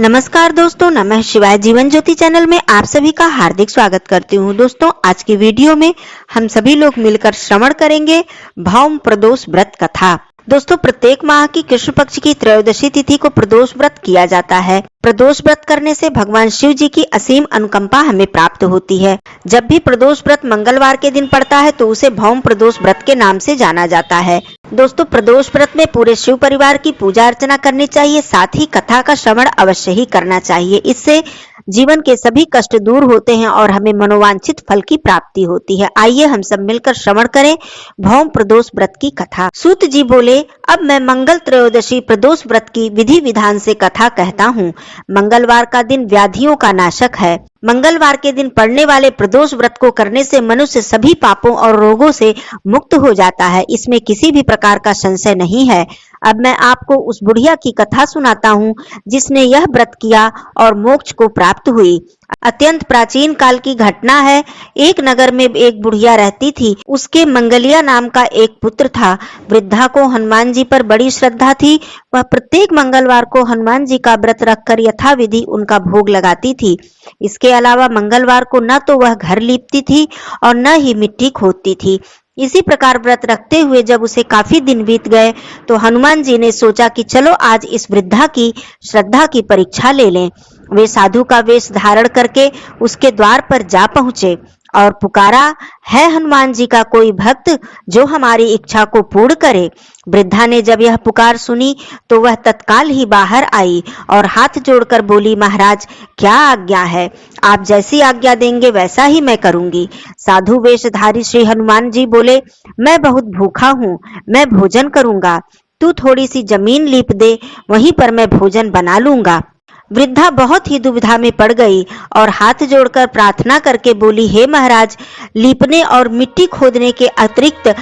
नमस्कार दोस्तों, नमः शिवाय। जीवन ज्योति चैनल में आप सभी का हार्दिक स्वागत करती हूँ। दोस्तों, आज की वीडियो में हम सभी लोग मिलकर श्रवण करेंगे भौम प्रदोष व्रत कथा। दोस्तों, प्रत्येक माह की कृष्ण पक्ष की त्रयोदशी तिथि को प्रदोष व्रत किया जाता है। प्रदोष व्रत करने से भगवान शिव जी की असीम अनुकंपा हमें प्राप्त होती है। जब भी प्रदोष व्रत मंगलवार के दिन पड़ता है तो उसे भौम प्रदोष व्रत के नाम से जाना जाता है। दोस्तों, प्रदोष व्रत में पूरे शिव परिवार की पूजा अर्चना करनी चाहिए, साथ ही कथा का श्रवण अवश्य ही करना चाहिए। इससे जीवन के सभी कष्ट दूर होते हैं और हमें मनोवांछित फल की प्राप्ति होती है। आइए हम सब मिलकर श्रवण करें भौम प्रदोष व्रत की कथा। सूत जी बोले, अब मैं मंगल त्रयोदशी प्रदोष व्रत की विधि विधान से कथा कहता हूँ। मंगलवार का दिन व्याधियों का नाशक है। मंगलवार के दिन पड़ने वाले प्रदोष व्रत को करने से मनुष्य सभी पापों और रोगों से मुक्त हो जाता है। इसमें किसी भी प्रकार का संशय नहीं है। अब मैं आपको उस बुढ़िया की कथा सुनाता हूँ जिसने यह व्रत किया और मोक्ष को प्राप्त हुई। अत्यंत प्राचीन काल की घटना है। एक नगर में एक बुढ़िया रहती थी। उसके मंगलिया नाम का एक पुत्र था। वृद्धा को हनुमान जी पर बड़ी श्रद्धा थी। वह प्रत्येक मंगलवार को हनुमान जी का व्रत रखकर यथाविधि उनका भोग लगाती थी। इसके अलावा मंगलवार को न तो वह घर लीपती थी और न ही मिट्टी खोदती थी। इसी प्रकार व्रत रखते हुए जब उसे काफी दिन बीत गए तो हनुमान जी ने सोचा कि चलो आज इस वृद्धा की श्रद्धा की परीक्षा ले लें। वे साधु का वेश धारण करके उसके द्वार पर जा पहुंचे और पुकारा, है हनुमान जी का कोई भक्त जो हमारी इच्छा को पूर्ण करे। वृद्धा ने जब यह पुकार सुनी तो वह तत्काल ही बाहर आई और हाथ जोड़कर बोली, महाराज क्या आज्ञा है? आप जैसी आज्ञा देंगे वैसा ही मैं करूंगी। साधु वेशधारी श्री हनुमान जी बोले, मैं बहुत भूखा हूँ, मैं भोजन करूंगा। तू थोड़ी सी जमीन लीप दे, वहीं पर मैं भोजन बना लूंगा। वृद्धा बहुत ही दुविधा में पड़ गई और हाथ जोड़कर प्रार्थना करके बोली, हे महाराज, लीपने और मिट्टी खोदने के अतिरिक्त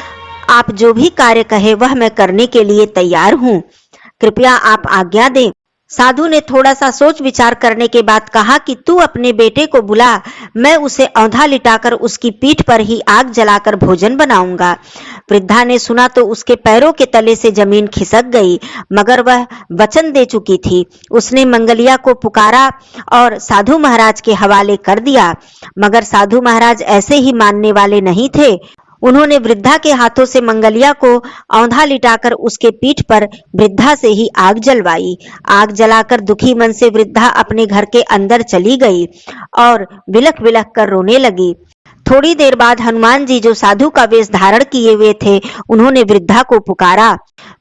आप जो भी कार्य कहे वह मैं करने के लिए तैयार हूँ। कृपया आप आज्ञा दें। साधु ने थोड़ा सा सोच विचार करने के बाद कहा कि तू अपने बेटे को बुला, मैं उसे औंधा लिटाकर उसकी पीठ पर ही आग जलाकर भोजन बनाऊंगा। वृद्धा ने सुना तो उसके पैरों के तले से जमीन खिसक गई, मगर वह वचन दे चुकी थी। उसने मंगलिया को पुकारा और साधु महाराज के हवाले कर दिया, मगर साधु महाराज ऐसे ही मानने वाले नहीं थे। उन्होंने वृद्धा के हाथों से मंगलिया को औंधा लिटाकर उसके पीठ पर वृद्धा से ही आग जलवाई। आग जलाकर दुखी मन से वृद्धा अपने घर के अंदर चली गई और बिलख बिलख कर रोने लगी। थोड़ी देर बाद हनुमान जी जो साधु का वेश धारण किए हुए थे, उन्होंने वृद्धा को पुकारा।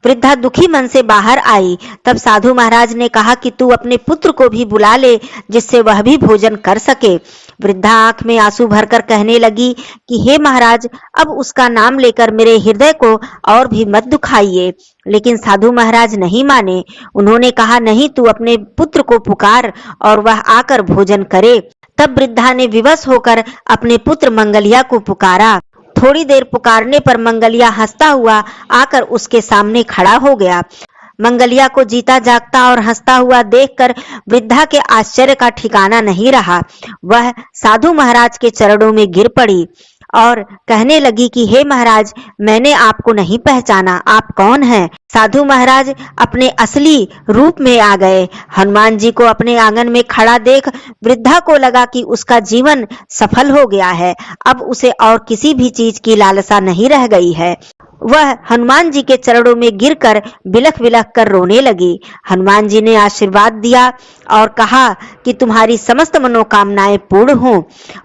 वृद्धा दुखी मन से बाहर आई। तब साधु महाराज ने कहा कि तू अपने पुत्र को भी बुला ले, जिससे वह भी भोजन कर सके। वृद्धा आंख में आंसू भरकर कहने लगी कि हे महाराज, अब उसका नाम लेकर मेरे हृदय को और भी मत दुखाइए। लेकिन साधु महाराज नहीं माने। उन्होंने कहा, नहीं, तू अपने पुत्र को पुकार और वह आकर भोजन करे। तब वृद्धा ने विवश होकर अपने पुत्र मंगलिया को पुकारा। थोड़ी देर पुकारने पर मंगलिया हंसता हुआ आकर उसके सामने खड़ा हो गया। मंगलिया को जीता जागता और हंसता हुआ देखकर वृद्धा के आश्चर्य का ठिकाना नहीं रहा। वह साधु महाराज के चरणों में गिर पड़ी और कहने लगी कि हे महाराज, मैंने आपको नहीं पहचाना, आप कौन हैं? साधु महाराज अपने असली रूप में आ गए। हनुमान जी को अपने आंगन में खड़ा देख वृद्धा को लगा कि उसका जीवन सफल हो गया है। अब उसे और किसी भी चीज की लालसा नहीं रह गई है। वह हनुमान जी के चरणों में गिरकर बिलख बिलख कर रोने लगी। हनुमान जी ने आशीर्वाद दिया और कहा कि तुम्हारी समस्त मनोकामनाएं पूर्ण हो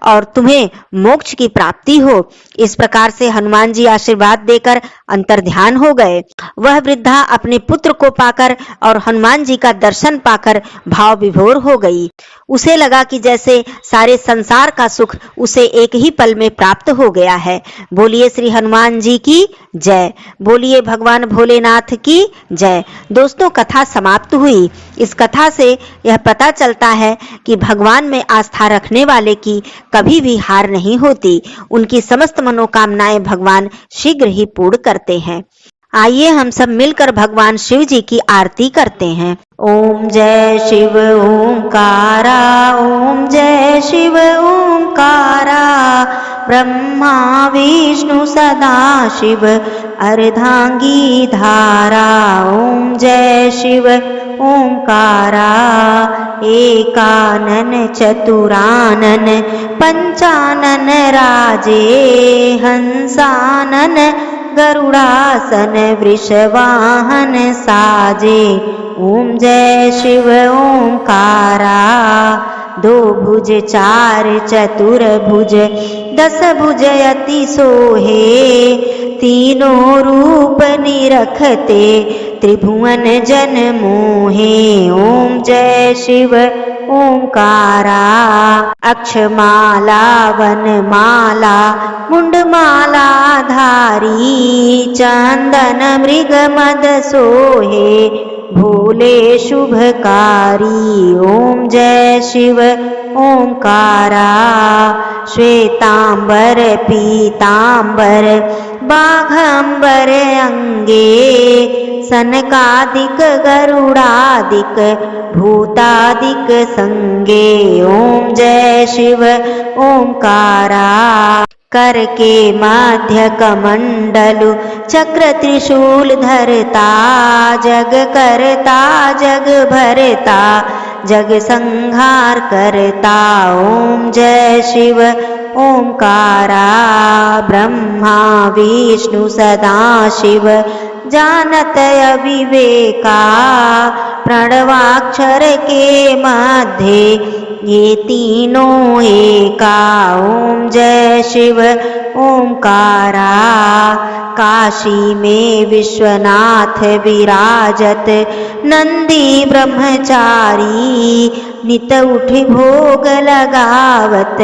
और तुम्हें मोक्ष की प्राप्ति हो। इस प्रकार से हनुमान जी आशीर्वाद देकर अंतर्ध्यान हो गए। वह वृद्धा अपने पुत्र को पाकर और हनुमान जी का दर्शन पाकर भाव विभोर हो गई। उसे लगा कि जैसे सारे संसार का सुख उसे एक ही पल में प्राप्त हो गया है। बोलिए श्री हनुमान जी की जय। बोलिए भगवान भोलेनाथ की जय। दोस्तों, कथा समाप्त हुई। इस कथा से यह पता चलता है कि भगवान में आस्था रखने वाले की कभी भी हार नहीं होती। उनकी समस्त मनोकामनाएं भगवान शीघ्र ही पूर्ण करते हैं। आइए हम सब मिलकर भगवान शिव जी की आरती करते हैं। ओम जय शिव ओंकारा, ओम जय शिव ओंकारा, ब्रह्मा विष्णु सदा शिव अर्धांगी धारा। ओम जय शिव ओंकारा, एकानन चतुरानन पंचानन राजे, हंसानन गरुड़ासन वृषवाहन साजे। ओम जय शिव ओंकारा, दो भुज चार चतुर भुज, दस भुज अति सोहे, तीनों रूप निरखते त्रिभुवन जन मोहे। ओम जय शिव ओंकारा, अक्षमाला वनमाला मुंडमाला धारी, चंदन मृग मद सोहे, भोले शुभकारी। ओम जय शिव ओंकारा, श्वेतांबर पीतांबर बाघंबर अंगे, सनकादिक गरुड़ादिक भूतादिक संगे। ओम जय शिव ओंकारा, कर के मध्य कमंडलु चक्र त्रिशूल धरता, जग करता जग भरता जग संहार करता। ओम जय शिव ओंकारा, ब्रह्मा विष्णु सदा शिव जानत अविवेका, प्रणवाक्षर के मध्य ये तीनों एका। ओम जय शिव ओंकारा, काशी में विश्वनाथ विराजत, नंदी ब्रह्मचारी नित उठ भोग लगावत,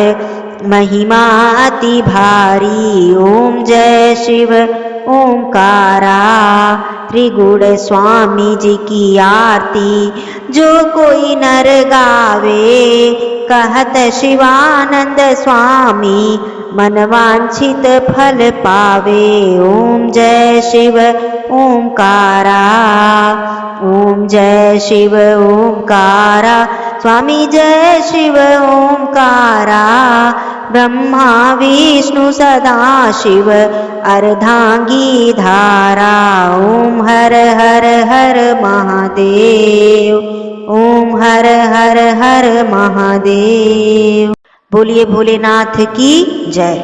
महिमा अति भारी। ओम जय शिव ओंकारा, त्रिगुण स्वामी जी की आरती जो कोई नर गावे, कहत शिवानंद स्वामी मन वांछित फल पावे। ओम जय शिव ओंकारा, ओम जय शिव ओंकारा, स्वामी जय शिव ओंकारा, ब्रह्मा विष्णु सदा शिव अर्धांगी धारा। ओम हर हर हर महादेव, ओम हर हर हर महादेव। बोलिए भोलेनाथ की जय।